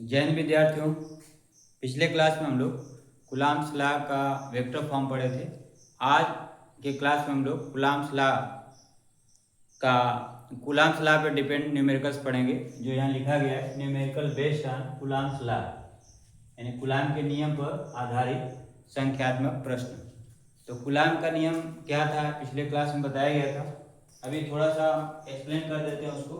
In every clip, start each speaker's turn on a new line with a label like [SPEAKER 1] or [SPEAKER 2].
[SPEAKER 1] जैन विद्यार्थियों, पिछले क्लास में हम लोग कूलॉम्स लॉ का वेक्टर फॉर्म पढ़े थे। आज के क्लास में हम लोग कूलॉम्स लॉ पे डिपेंड न्यूमेरिकल्स पढ़ेंगे। जो यहाँ लिखा गया है, numerical based on Coulomb's law, यानी कूलॉम के नियम पर आधारित संख्यात्मक प्रश्न। तो कूलॉम का नियम क्या था, पिछले क्लास में बताया गया था। अभी थोड़ा सा एक्सप्लेन कर देते हैं उसको।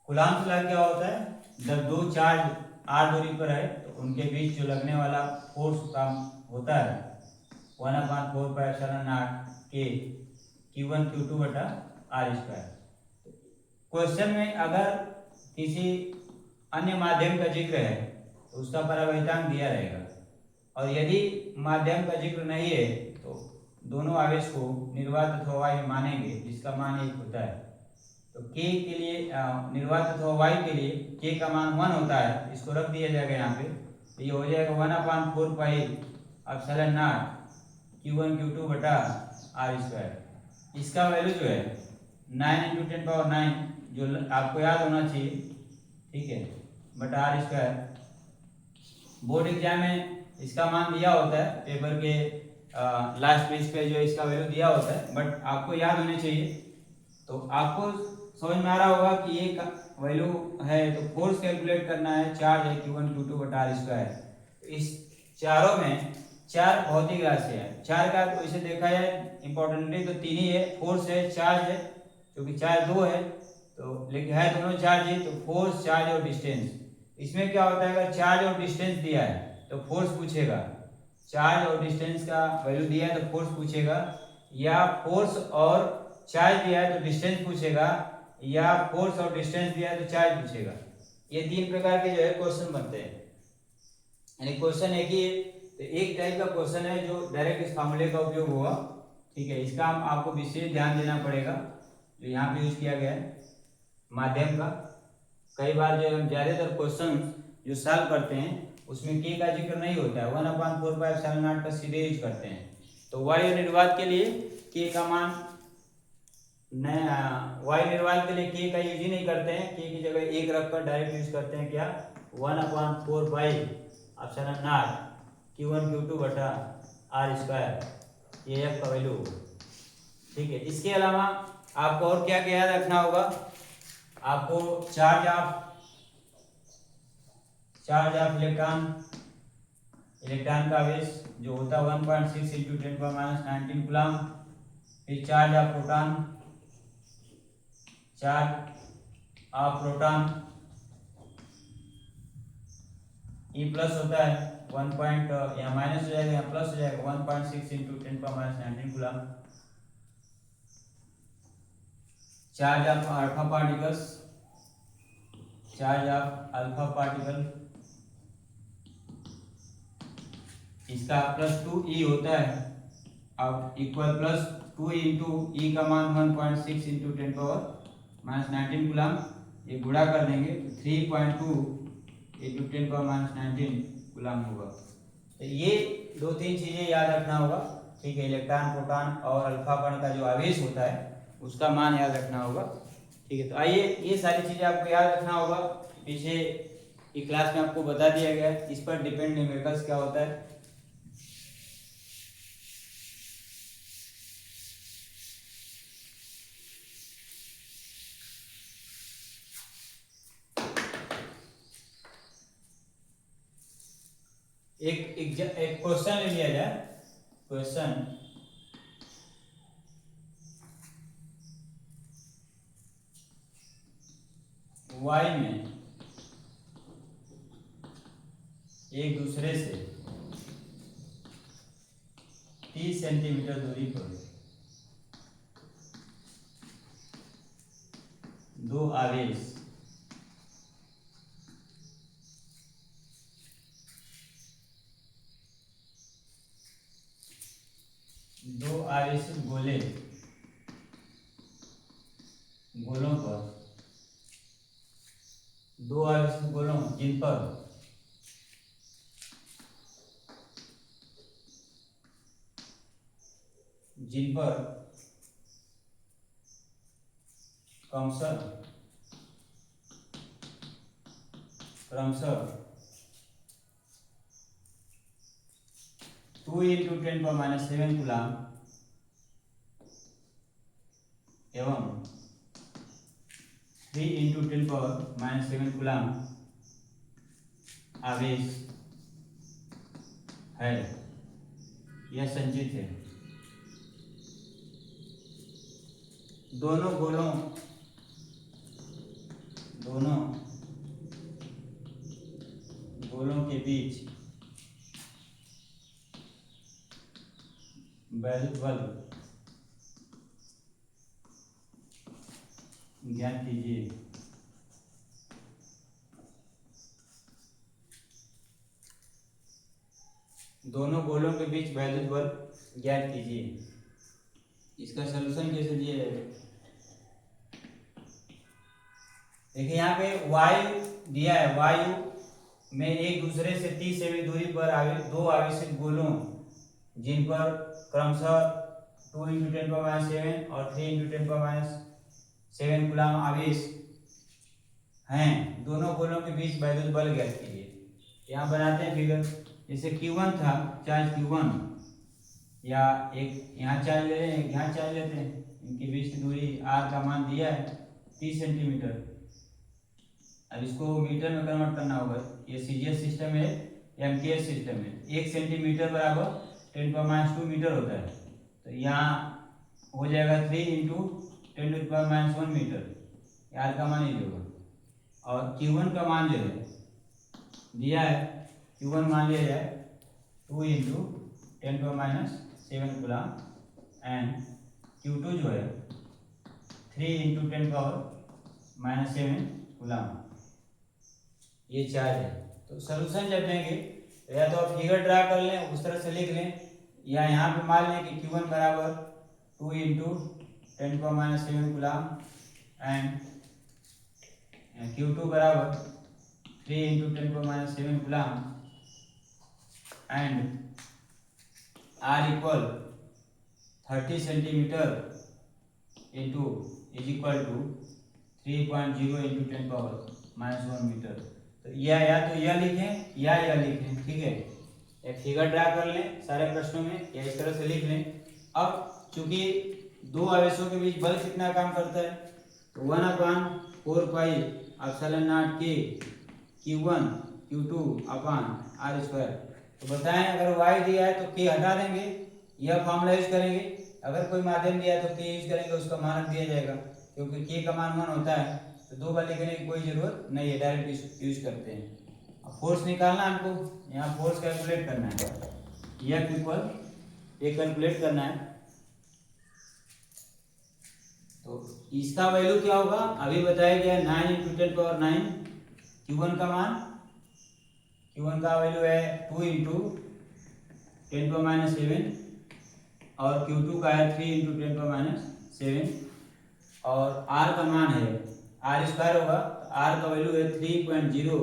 [SPEAKER 1] कूलॉम्स लॉ क्या होता है? जब दो चार्ज आर दूरी पर है तो उनके बीच जो लगने वाला फोर्स का होता है 1/4πε0 के Q1 Q2 बटा आर स्क्वायर। क्वेश्चन में अगर किसी अन्य माध्यम का जिक्र है तो उसका परावर्तांक दिया रहेगा, और यदि माध्यम का जिक्र नहीं है तो दोनों आवेश को निर्वात अथवा वायु मानेंगे, जिसका मान 1 होता है। तो k के लिए निर्वात अथवा वाई के लिए k का मान 1 होता है, इसको रख दिया जाएगा यहाँ पे। तो ये हो जाएगा 1/4πε0 Q1 Q2 बटा आर स्क्वायर। इसका वैल्यू जो है 9 × 10⁹, जो आपको याद होना चाहिए, ठीक है, बटा आर स्क्वायर। बोर्ड एग्जाम में इसका मान दिया होता है, पेपर के लास्ट पेज पे जो इसका वैल्यू दिया होता है, बट आपको याद होने चाहिए। तो आपको समझ में आ रहा होगा कि ये वैल्यू है, तो फोर्स कैलकुलेट करना है, चार्ज है Q1 Q2 बटा आर स्क्वायर। इस चारों में चार भौतिक राशि है। चार का तो इसे देखा जाए इंपॉर्टेंटली तो तीन ही है, फोर्स है, चार्ज है, क्योंकि चार्ज दो है तो, लेकिन है दोनों चार्ज ही, तो फोर्स, चार्ज और डिस्टेंस। इसमें क्या होता है, अगर चार्ज और डिस्टेंस दिया है तो फोर्स पूछेगा, चार्ज और डिस्टेंस का वैल्यू दिया है तो फोर्स पूछेगा, या फोर्स और चार्ज दिया है तो डिस्टेंस पूछेगा, या फोर्स और डिस्टेंस दिया है तो चार्ज पूछेगा। ये तीन प्रकार के जो है क्वेश्चन बनते हैं, यानी क्वेश्चन एक ही है। तो एक टाइप का क्वेश्चन है जो डायरेक्ट इस फार्मूले का उपयोग होगा, ठीक है। इसका आपको विशेष ध्यान देना पड़ेगा, जो यहाँ पे यूज किया गया है माध्यम का। कई बार जो हम ज्यादातर क्वेश्चन जो सॉल्व करते हैं उसमें k का जिक्र नहीं होता है, 1/4πε0 का सीधे यूज करते हैं। तो वायु निर्वात के लिए k का मान वायु निर्वात के लिए k का यूज ही नहीं करते हैं, k की जगह 1 रखकर डायरेक्ट यूज करते हैं क्या, 1/4πε0 Q1 Q2 बटा आर स्क्वायर, ये f का वैल्यू, ठीक है। इसके अलावा आपको और क्या क्या याद रखना होगा, आपको चार्ज ऑफ इलेक्ट्रॉन का आवेश जो होता है 1.6 × 10⁻19 कूलम। फिर charge of proton E plus होता है 1 पॉइंट, यहाँ माइनस हो जाएगा, यहाँ प्लस हो जाएगा, 1.6 × 10⁻19 coulomb. Charge of alpha particle, इसका +2e होता है, अब इक्वल +2 × e का मान 1.6 × 10⁻19 कूलम। ये गुणा कर देंगे तो 3.2 × 10⁻19 कूलम होगा। तो ये दो तीन चीजें याद रखना होगा, ठीक है। इलेक्ट्रॉन, प्रोटॉन और अल्फा कण का जो आवेश होता है उसका मान याद रखना होगा, ठीक है। तो आइए, ये सारी चीजें आपको याद रखना होगा, पीछे की क्लास में आपको बता दिया गया है। इस पर डिपेंड न्यूमेरिकल्स क्या होता है। एक क्वेश्चन ले लिया जाए, क्वेश्चन y में एक दूसरे से 30 सेंटीमीटर दूरी पर दो आवेश गोलों पर, दो आवेशित गोलों जिन पर क्रमशः 2 into 10⁻⁷ कूलाम एवं 3 into 10⁻⁷ कूलाम आवेश है, यह संचित है। दोनों गोलों के बीच वैद्युत बल ज्ञात कीजिए। दोनों गोलों के बीच वैद्युत बल ज्ञात कीजिए। इसका सलूशन कैसे दिया जाएगा? देखिए यहाँ पे वायु दिया है, वायु में एक दूसरे से 30 सेमी दूरी पर दो आवेशित गोलों जिन पर क्रमशः 2 into 10⁻⁷ और 3 into 10⁻⁷ कूलाम आवेश हैं, दोनों गोलों के बीच वैद्युत बल ज्ञात कीजिए। यहाँ बनाते हैं फिगर। जैसे Q1 था, चार्ज Q1 या एक यहाँ चार्ज ले रहे हैं, यहाँ चार्ज लेते हैं, इनके बीच की दूरी R का मान दिया है 30 सेंटीमीटर। अब इसको मीटर में कन्वर्ट करना होगा। ये CGS सिस्टम है, MKS सिस्टम है। 1 सेंटीमीटर बराबर 10⁻² मीटर होता है। तो यहाँ हो जाएगा 3 into 10⁻⁻1 मीटर, R का मान ये होगा। और Q1 का मान जो है दिया है, Q1 मान लिया जाए 2 into 10⁻⁷ कूलाम एंड Q2 जो है 3 into 10⁻⁷ कूलाम। ये चार्ज है। तो सलूशन जब देंगे तो या तो आप फिगर ड्रा कर लें, उस तरह से लिख लें, या यहाँ पे मान लें कि Q1 बराबर 2 into 10⁻⁷ कूलाम एंड Q2 बराबर 3 into 10⁻⁷ coulomb and R equal 30 centimetre into is equal to 3.0 into 10⁻⁻1 metre. तो या तो यह लिखें या यह लिखें, ठीक है। एक फिगर ड्रा कर लें सारे प्रश्नों में, या इस तरह से लिख लें। अब चूंकि दो आवेशों के बीच बल कितना काम करता है, तो 1/4πε0K Q1 Q2 R²। तो बताएं, अगर y दिया है तो k हटा देंगे, यह फॉर्मूला यूज करेंगे। अगर कोई माध्यम दिया है तो k यूज करेंगे, उसका मानक दिया जाएगा। क्योंकि k का मान 1 होता है, तो दो बार लिखने की कोई जरूरत नहीं है, डायरेक्ट यूज करते हैं। अब फोर्स निकालना है हमको, यहाँ फोर्स कैलकुलेट करना है। यह इक्वल ये कैलकुलेट करना है। तो इसका वैल्यू क्या होगा, अभी बताया गया 9 into 10⁹ Q1 का मान, Q1 का वैल्यू है 2 into 10⁻⁷ और Q2 का है 3 into 10⁻⁷। और R का मान है R² होगा, तो R का वैल्यू है 3.0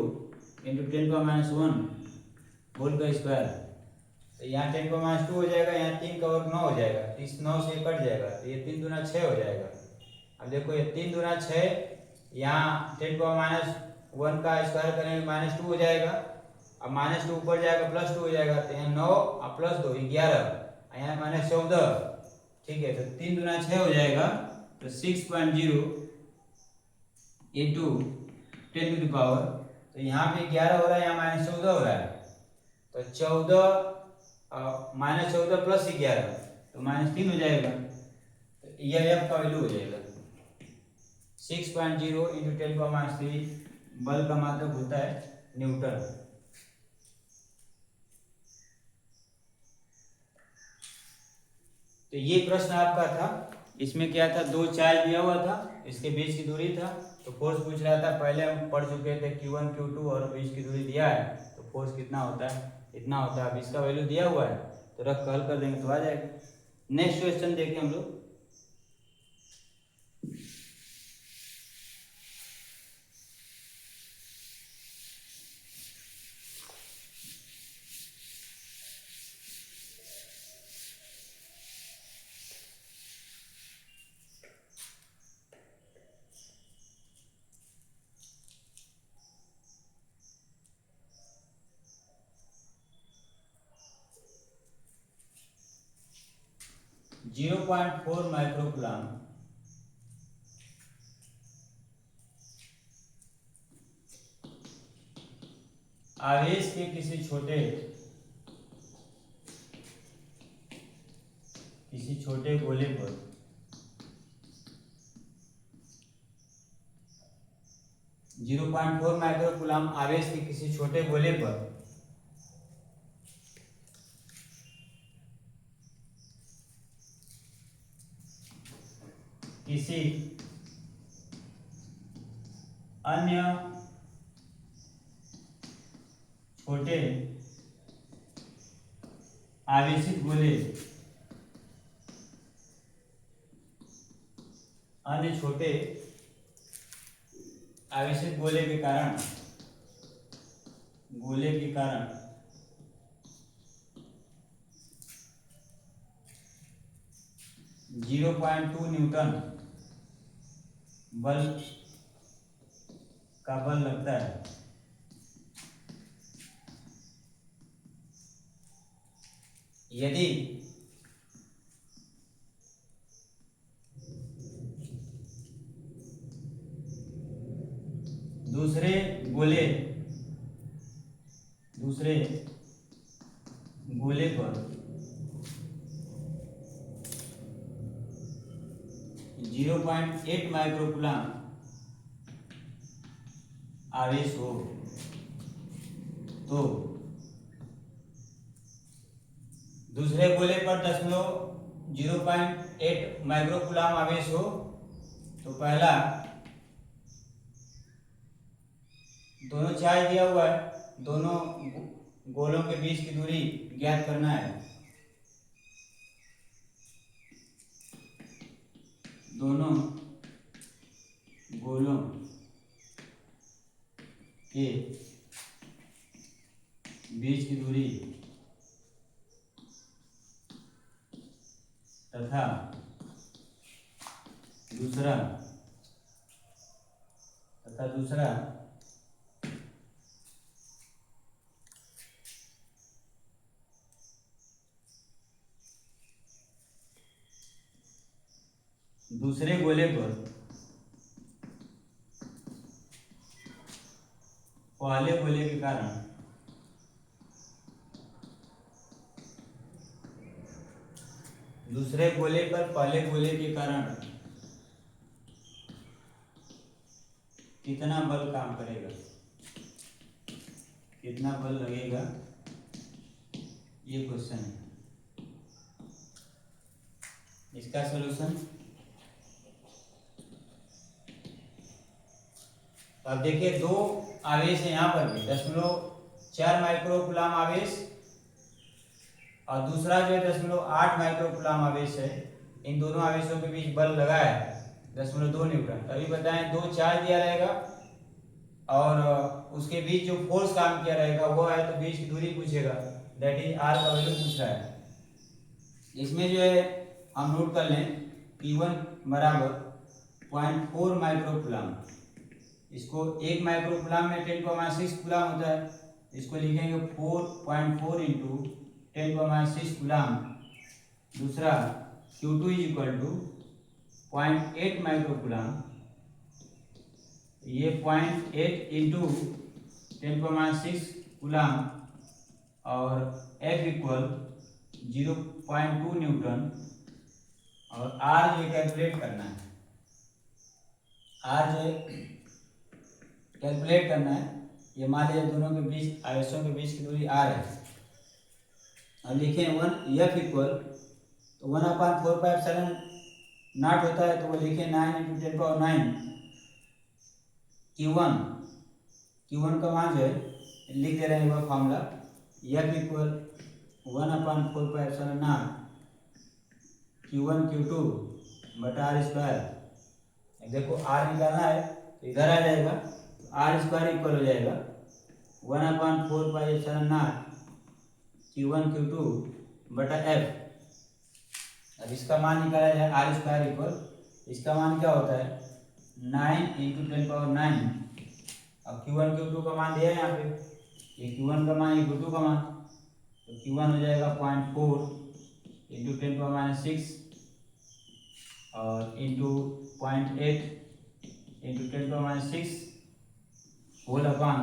[SPEAKER 1] into 10⁻⁻1 होल का स्क्वायर। तो यहाँ 10⁻² हो जाएगा, यहाँ 3 का वर्ग 9 हो जाएगा, तो इस 9 से कट जाएगा, तो ये 3 दूना 6 हो जाएगा। अब देखो ये 3 दूना 6, यहाँ 10⁻1 का स्क्वायर करेंगे -2 हो जाएगा। अब -2 ऊपर जाएगा +2 हो जाएगा, तो यहाँ 9 और +2 11, यहाँ -14, ठीक है। तो 3 दूना 6 हो जाएगा, तो 6.0 into 10 to the पावर, तो यहाँ पे 11 हो रहा है, यहाँ -14 हो रहा है, तो 14 -14 + 11 तो -3 हो जाएगा। तो यह F का वैल्यू हो जाएगा 6.0 into 10⁻3। बल का मात्रक होता है न्यूटन। तो ये प्रश्न आपका था। इसमें क्या था, दो चार्ज दिया हुआ था, इसके बीच की दूरी था, तो फोर्स पूछ रहा था। पहले हम पढ़ चुके थे Q1 Q2 और बीच की दूरी दिया है, तो फोर्स कितना होता है, इतना होता है। अब इसका वैल्यू दिया हुआ है, तो रख कर हल कर देंगे तो आ जाएगा। नेक्स्ट क्वेश्चन देखें हम लोग। 0.4 माइक्रोकुलाम आवेश के किसी छोटे गोले पर 0.4 माइक्रोकुलाम आवेश के किसी छोटे गोले पर किसी अन्य छोटे आवेशित गोले के कारण 0.2 न्यूटन बल लगता है। यदि दूसरे गोले पर 0.8 माइक्रोकुलाम आवेश हो तो दूसरे गोले पर 0.8 माइक्रोकुलाम आवेश हो तो पहला दोनों चार्ज दिया हुआ है, दोनों गोलों के बीच की दूरी ज्ञात करना है। दोनों गोलों के बीच की दूरी तथा दूसरा दूसरे गोले पर पहले गोले के कारण कितना बल काम करेगा, कितना बल लगेगा, ये क्वेश्चन है। इसका सलूशन अब देखिए, दो आवेश है यहाँ पर भी 0.4 माइक्रोकुलाम आवेश और दूसरा जो है 0.8 माइक्रोकुलाम आवेश है। इन दोनों आवेशों के बीच बल लगा है 0.2 न्यूटन। अभी बताएं, दो चार्ज दिया रहेगा और उसके बीच जो फोर्स काम किया रहेगा वो है, तो बीच की दूरी पूछेगा, दैट इज आर का वैल्यू पूछ रहा है। इसमें जो है हम नोट कर लें P1 बराबर 0.4 माइक्रोकुलाम। इसको 1 माइक्रोकुलाम में 10⁻6 कूलाम होता है, इसको लिखेंगे 4.4 इंटू 10⁻6 कूलाम। दूसरा Q2 is equal to 0.8 microcoulomb, ये 0.8 इंटू 10⁻6 कूलाम और F इक्वल 0.2 न्यूटन। और R जो कैलकुलेट करना है, ये मान लीजिए दोनों के बीच आवेशों के बीच की दूरी R है। अब लिखें F इक्वल, तो 1/4πε0 होता है, तो वो लिखें 9 × 10⁹ Q1 का मान जो है लिख दे रहे हैं वह formula, F equal 1/4πε0 Q1 Q2 बटा R²। देखो R निकालना है तो इधर आ जाएगा, तो R² इक्वल हो जाएगा 1/4πε0 Q1 Q2 बटा F। अब इसका मान निकाला जाए R² इक्वल, इसका मान क्या होता है 9 × 10⁹। अब Q1 Q2 का मान दिया है यहाँ पे, ये Q1 का मान, ये Q2 का मान, तो Q1 हो जाएगा 0.4 × 10⁻6 और into 0.8 into 10⁻⁶ whole upon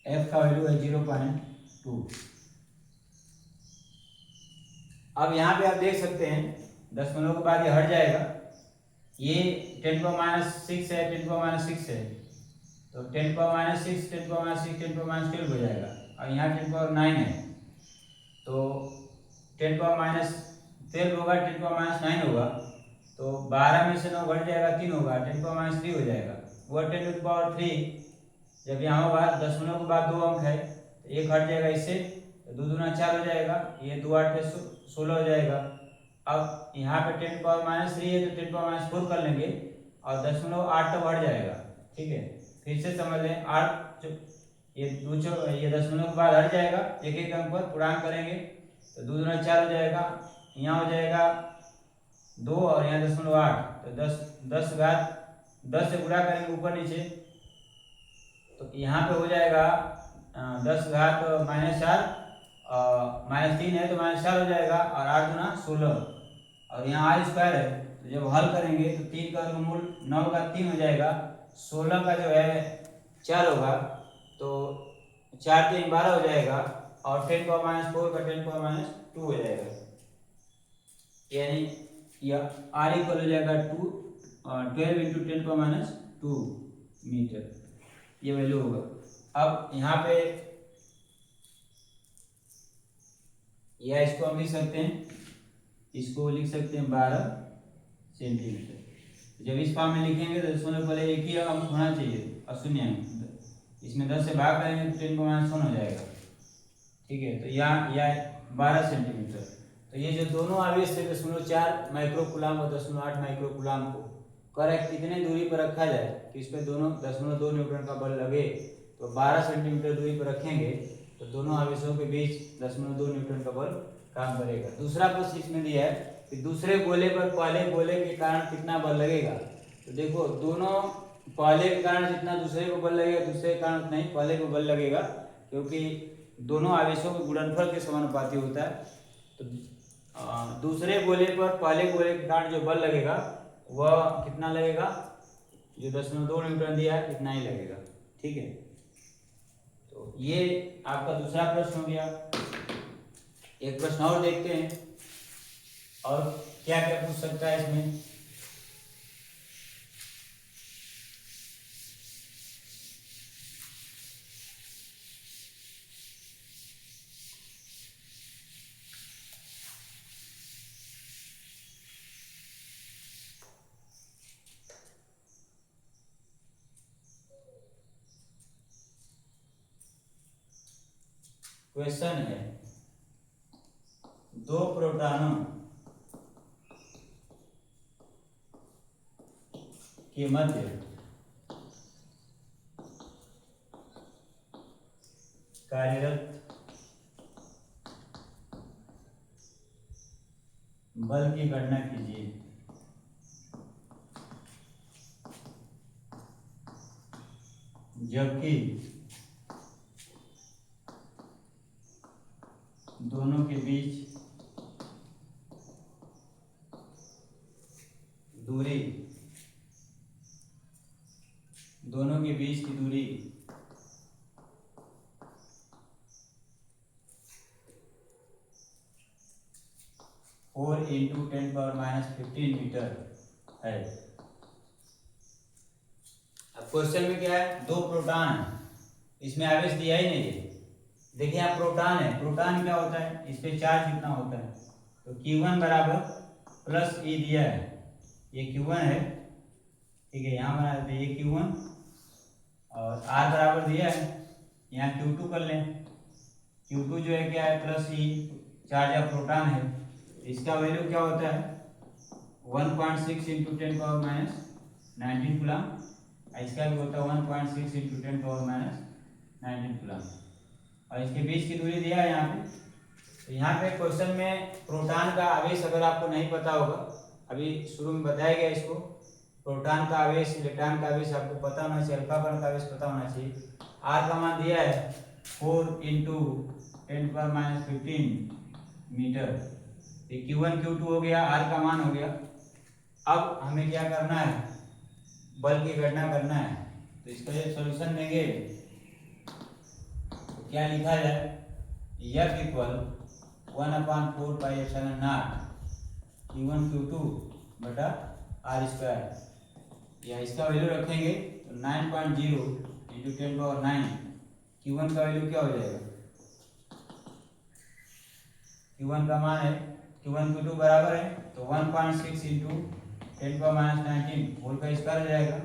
[SPEAKER 1] f का वैल्यू है 0.2। अब यहाँ पे आप देख सकते हैं दशमलव के बाद ये हट जाएगा, ये 10⁻⁶ है, 10⁻⁶ है, तो 10⁻⁶, 10⁻⁶, 10⁻12 हो जाएगा, और यहाँ 10⁻9 है, तो 10⁻12 होगा, 10⁻9 होगा, तो 12 में से 9 घट जाएगा, 3 होगा, 10⁻3 हो जाएगा। वो 10⁻3 जब यहाँ होगा, दशमलव के बाद 2 अंक है, तो एक हट जाएगा इससे, तो 2 दूना 4 हो जाएगा, ये 2 8 16 हो जाएगा। अब यहाँ पे 10⁻3 है, तो 10⁻4 कर लेंगे, और 0.8 तक हट जाएगा। ठीक है, फिर से समझ लें, 8 ये दशमलव के बाद हट जाएगा, एक एक अंक पर पूर्णांक करेंगे, तो 2 दूना 4 हो जाएगा, यहाँ हो जाएगा 2 और यहाँ 0.8, तो 10 से गुणा करेंगे ऊपर नीचे, तो यहाँ पे हो जाएगा 10⁻⁻4, -3 है तो -4 हो जाएगा, और 8 दूना 16, और यहाँ r स्क्वायर है, तो जब हल करेंगे तो 3 का वर्गमूल 9 का 3 हो जाएगा, 16 का जो है 4 होगा, तो 4 3 12 हो जाएगा, और 10⁻4 का 10⁻2 हो जाएगा, यानी यह r इक्वल हो जाएगा 12 इंटू 10⁻2 मीटर, ये वैल्यू होगा। अब यहाँ पे या इसको हम लिख सकते हैं, इसको लिख सकते हैं 12 सेंटीमीटर। जब इस फॉर्म में लिखेंगे तो दशमलव पहले एक ही अंक होना चाहिए और शून्य अंक, इसमें 10 से भाग करेंगे तो 10⁻1 हो जाएगा। ठीक है, तो यहाँ 12 सेंटीमीटर, तो ये जो दोनों आवेश थे 0.4 माइक्रोकूलम और 0.8 माइक्रोकूलम को करेक्ट कितने दूरी पर रखा जाए कि इस पर दोनों 0.2 न्यूटन का बल लगे, तो 12 सेंटीमीटर दूरी पर रखेंगे, तो दोनों आवेशों के बीच 0.2 न्यूटन का बल काम करेगा। दूसरा प्रश्न इसमें दिया है कि दूसरे गोले पर पहले गोले के कारण कितना बल लगेगा, तो देखो दोनों पहले के कारण जितना दूसरे को बल लगेगा, दूसरे के कारण उतना ही पहले को बल लगेगा, क्योंकि दोनों आवेशों के गुणनफल के समानुपाती होता है। तो दूसरे गोले पर पहले गोले के कारण जो बल लगेगा वह कितना लगेगा, जो 0.2 न्यूटन दिया है इतना ही लगेगा। ठीक है, तो ये आपका दूसरा प्रश्न हो गया। एक प्रश्न और देखते हैं, और क्या क्या पूछ सकता है इसमें। क्वेश्चन है, 2 प्रोटॉनों के मध्य कार्यरत बल की गणना कीजिए। जबकि दोनों के बीच दूरी, दोनों के बीच की दूरी 4 × 10⁻15 मीटर है। अब क्वेश्चन में क्या है, 2 प्रोटॉन है, इसमें आवेश दिया ही नहीं है। देखिए यहाँ प्रोटॉन है, प्रोटॉन क्या होता है, इस पे चार्ज कितना होता है, तो Q1 बराबर प्लस E दिया है, ये Q1 है। ठीक है, यहाँ बना देते हैं ये Q1, और R बराबर दिया है, यहाँ Q2 कर लें। Q2 जो है क्या है, plus E, charge of proton है, इसका वैल्यू क्या होता है 1.6 × 10⁻19 कूलम, इसका भी होता है 1.6 × 10⁻19 कूलम, और इसके बीच की दूरी दिया है यहाँ पे। तो यहाँ पे क्वेश्चन में प्रोटॉन का आवेश अगर आपको नहीं पता होगा, अभी शुरू में बताया गया इसको, प्रोटॉन का आवेश, इलेक्ट्रॉन का आवेश आपको पता होना चाहिए, अल्फा कण का आवेश पता होना चाहिए। R का मान दिया है 4 × 10⁻15 मीटर, ये Q1 Q2 हो गया, R का मान हो गया। अब हमें क्या करना है, बल की गणना करना है। तो इसका जब सॉल्यूशन देंगे तो क्या लिखा जाए, F इक्वल 1/4 Q1 Q2 बटा R स्क्वायर, या इसका वैल्यू रखेंगे तो 9.0 इंटू 10⁹ Q1 का वैल्यू क्या हो जाएगा, Q1 का मान है, Q1 Q2 बराबर है तो 1.6 इंटू 10⁻19 होल का स्क्वायर हो जाएगा,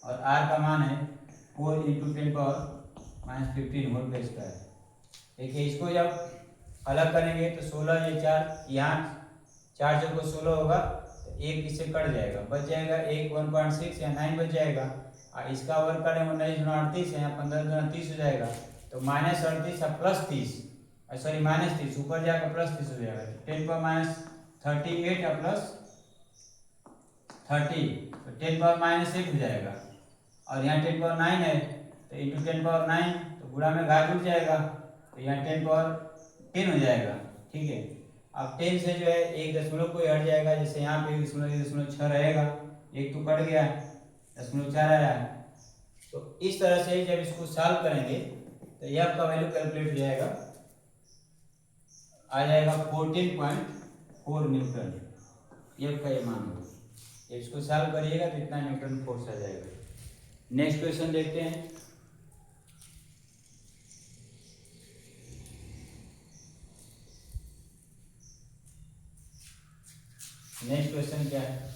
[SPEAKER 1] और R का मान है 4 इंटू 10⁻15 होल का स्क्वायर। देखिए इसको जब अलग करेंगे तो 16 ये 4, यहाँ 4 जब को 16 होगा तो एक इससे कट जाएगा, बच जाएगा एक 1.6 या 9 बच जाएगा, और इसका वर्ग करें 19×38 है, यहाँ 15×30 हो जाएगा, तो -38 और +30, सॉरी -30 ऊपर जाकर +30 हो जाएगा, 10⁻38 और +30 तो 10⁻8 हो जाएगा, और यहाँ 10⁻9 है तो इंटू 10⁻9 तो गुणा में घात जुड़ जाएगा, तो यहाँ 10⁻10 हो जाएगा। ठीक है, अब 10 से जो है एक दशमलव कोई हट जाएगा, जैसे यहाँ पे 1.6 रहेगा, एक तो कट गया 0.4 आया है। तो इस तरह से जब इसको सॉल्व करेंगे तो ये आपका वैल्यू कैलकुलेट हो जाएगा, आ जाएगा 14.4 न्यूटन, ये आपका ये मान होगा। इसको सॉल्व करिएगा तो इतना न्यूटन फोर्स आ जाएगा। नेक्स्ट क्वेश्चन देखते हैं। नेक्स्ट क्वेश्चन क्या है,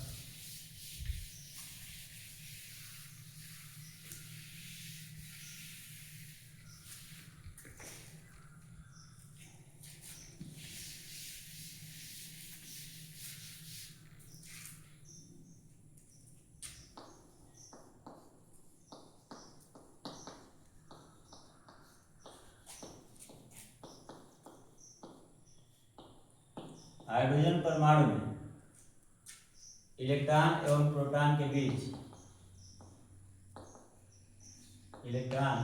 [SPEAKER 1] हाइड्रोजन परमाणु में इलेक्ट्रॉन एवं प्रोटॉन के बीच, इलेक्ट्रॉन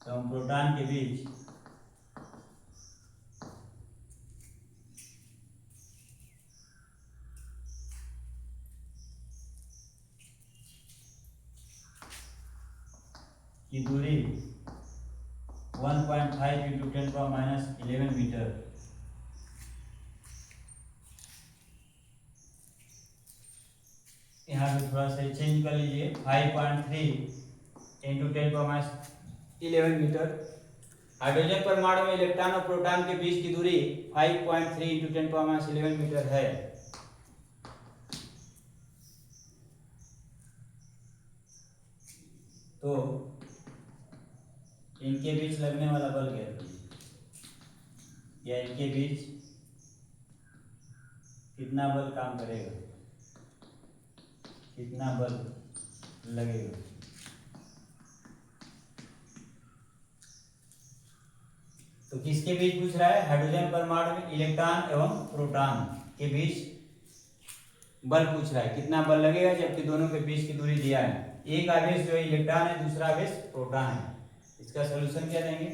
[SPEAKER 1] एवं प्रोटॉन के बीच की दूरी 1.5 इंटू 10⁻11 मीटर, यहाँ पे थोड़ा सा चेंज कर लीजिए, 5.3 इंटू 10⁻11 मीटर। हाइड्रोजन परमाणु में इलेक्ट्रॉन और प्रोटॉन के बीच की दूरी 5.3 इंटू 10⁻11 मीटर है। तो इनके बीच लगने वाला बल क्या है, या इनके बीच कितना बल काम करेगा, कितना बल लगेगा। तो किसके बीच पूछ रहा है, हाइड्रोजन परमाणु में इलेक्ट्रॉन एवं प्रोटॉन के बीच बल पूछ रहा है, कितना बल लगेगा, जबकि दोनों के बीच की दूरी दिया है। एक आवेश जो है इलेक्ट्रॉन है, दूसरा आवेश प्रोटॉन है। इसका सलूशन क्या देंगे,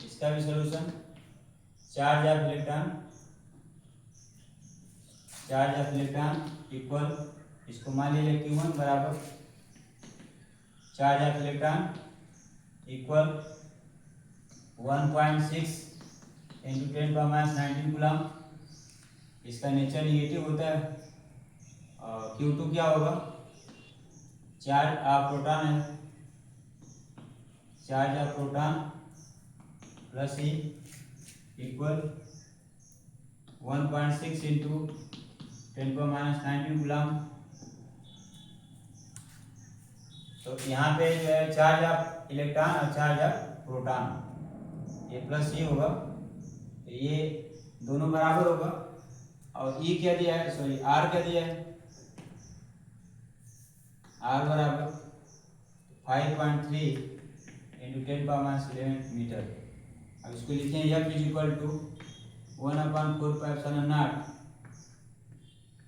[SPEAKER 1] इसका भी solution, charge of electron, charge of electron equal, इसको मान लीजिए Q1 बराबर charge of electron equal 1.6 into 10⁻19 coulomb. इसका नेचर निगेटिव होता है, और Q2 क्या होगा, चार्ज ऑफ प्रोटॉन है, charge of proton plus E equal 1.6 into 10⁻19 coulomb. तो यहाँ पे जो है चार्ज ऑफ इलेक्ट्रॉन और चार्ज ऑफ प्रोटॉन, ये प्लस ई होगा, तो ये दोनों बराबर होगा, और ई क्या दिया है, सॉरी आर क्या दिया है, आर बराबर 5.3 इंटू 10⁻11 मीटर। अब इसको लिखें F is equal to 1/4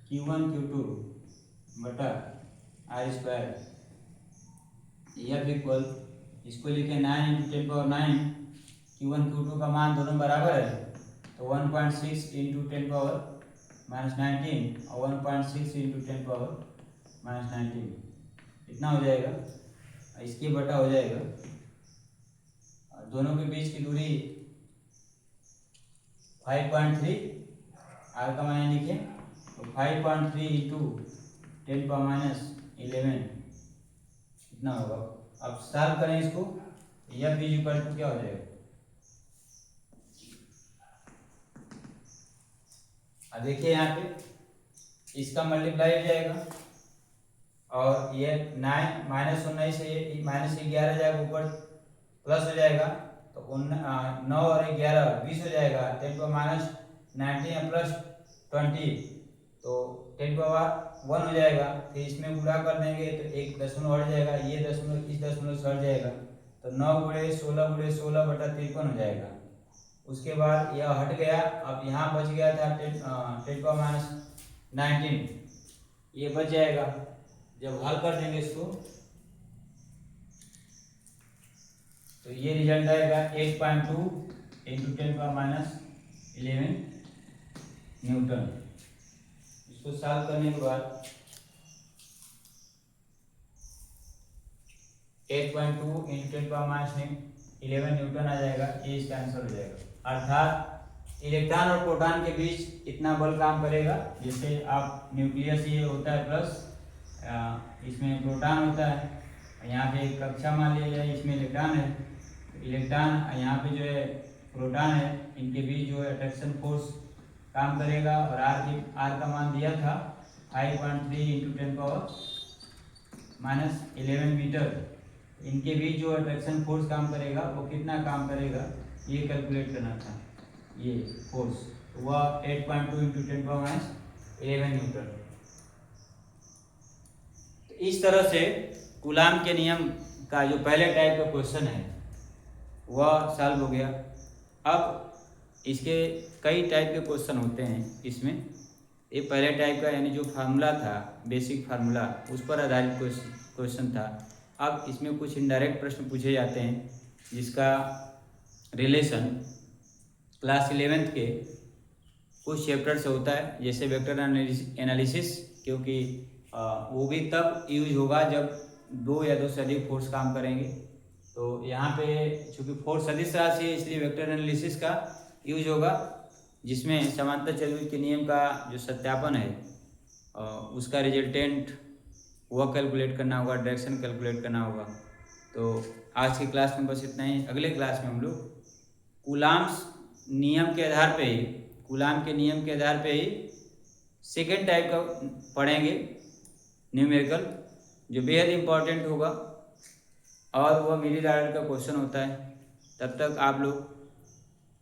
[SPEAKER 1] Q1 Q2 बटा R स्क्वायर। F इक्वल इसको लिखे 9 इंटू 10 पावर 9, Q1 Q2 का मान दोनों बराबर है, तो 1.6 इंटू 10 पावर -19 और 1.6 इंटू 10 पावर -19 इतना हो जाएगा, इसके बटा हो जाएगा। और दोनों के बीच की दूरी 5.3, आर का मान लिखे, तो 5.3 इंटू 10 पावर -11 इतना होगा। अब सॉल्व करें इसको, यह भी इक्वल टू क्या हो जाएगा, अब देखिए यहाँ पे इसका मल्टीप्लाई हो जाएगा और ये 9 -19 से -11 हो जाएगा, ऊपर प्लस हो जाएगा, तो 9 और 11 20 हो जाएगा, 10 पावर -19 प्लस 20 तो 10 पावर 1 हो जाएगा। फिर इसमें गुणा कर देंगे तो एक दशमलव हट जाएगा, ये दशमलव इस दशमलव से हट जाएगा, तो 9 गुणे 16 गुणे 16 बटा 53 हो जाएगा। उसके बाद यह हट गया, अब यहाँ बच गया था 10 पावर -19, ये बच जाएगा। जब हल कर देंगे इसको तो ये रिजल्ट आएगा 8.2 इंटू 10 पावर -11 न्यूटन। इसको सॉल्व करने के बाद 8.2 इंटू 10 पावर -11 न्यूटन आ जाएगा, ये इसका आंसर हो जाएगा। अर्थात इलेक्ट्रॉन और प्रोटॉन के बीच इतना बल काम करेगा, जैसे आप न्यूक्लियस ये होता है प्लस, इसमें प्रोटॉन होता है, यहाँ पे एक कक्षा मान लिया जाए, इसमें इलेक्ट्रॉन है, इलेक्ट्रॉन यहाँ पे जो है प्रोटॉन है, इनके बीच जो है अट्रैक्शन फोर्स काम करेगा। और आर का मान दिया था 5.3 इंटू 10 पावर -11 मीटर, इनके बीच जो अट्रैक्शन फोर्स काम करेगा वो कितना काम करेगा ये कैलकुलेट करना था। ये फोर्स वह 8.2 इंटू 10 पावर -11 न्यूटन। तो इस तरह से कूलाम के नियम का जो पहले टाइप का क्वेश्चन है वह सॉल्व हो गया। अब इसके कई टाइप के क्वेश्चन होते हैं इसमें। ये पहले टाइप का यानी जो फार्मूला था, बेसिक फार्मूला, उस पर आधारित क्वेश्चन था। अब इसमें कुछ इनडायरेक्ट प्रश्न पूछे जाते हैं जिसका रिलेशन क्लास 11th के कुछ चैप्टर से होता है, जैसे वेक्टर एनालिसिस, क्योंकि वो भी तब यूज होगा जब 2 या 2 से अधिक फोर्स काम करेंगे। तो यहाँ पे चूँकि फोर्स सदिश राशि है इसलिए वेक्टर एनालिसिस का यूज होगा, जिसमें समांतर चतुर्भुज के नियम का जो सत्यापन है उसका रिजल्टेंट वह कैलकुलेट करना होगा, डायरेक्शन कैलकुलेट करना होगा। तो आज की क्लास में बस इतना ही। अगले क्लास में हम लोग कूलाम्स नियम के आधार पे ही सेकेंड टाइप का पढ़ेंगे न्यूमेरिकल, जो बेहद इम्पॉर्टेंट होगा और वह मिडिल ऑर्डर का क्वेश्चन होता है। तब तक आप लोग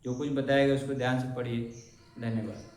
[SPEAKER 1] जो कुछ बताएगा उसको ध्यान से पढ़िए। धन्यवाद।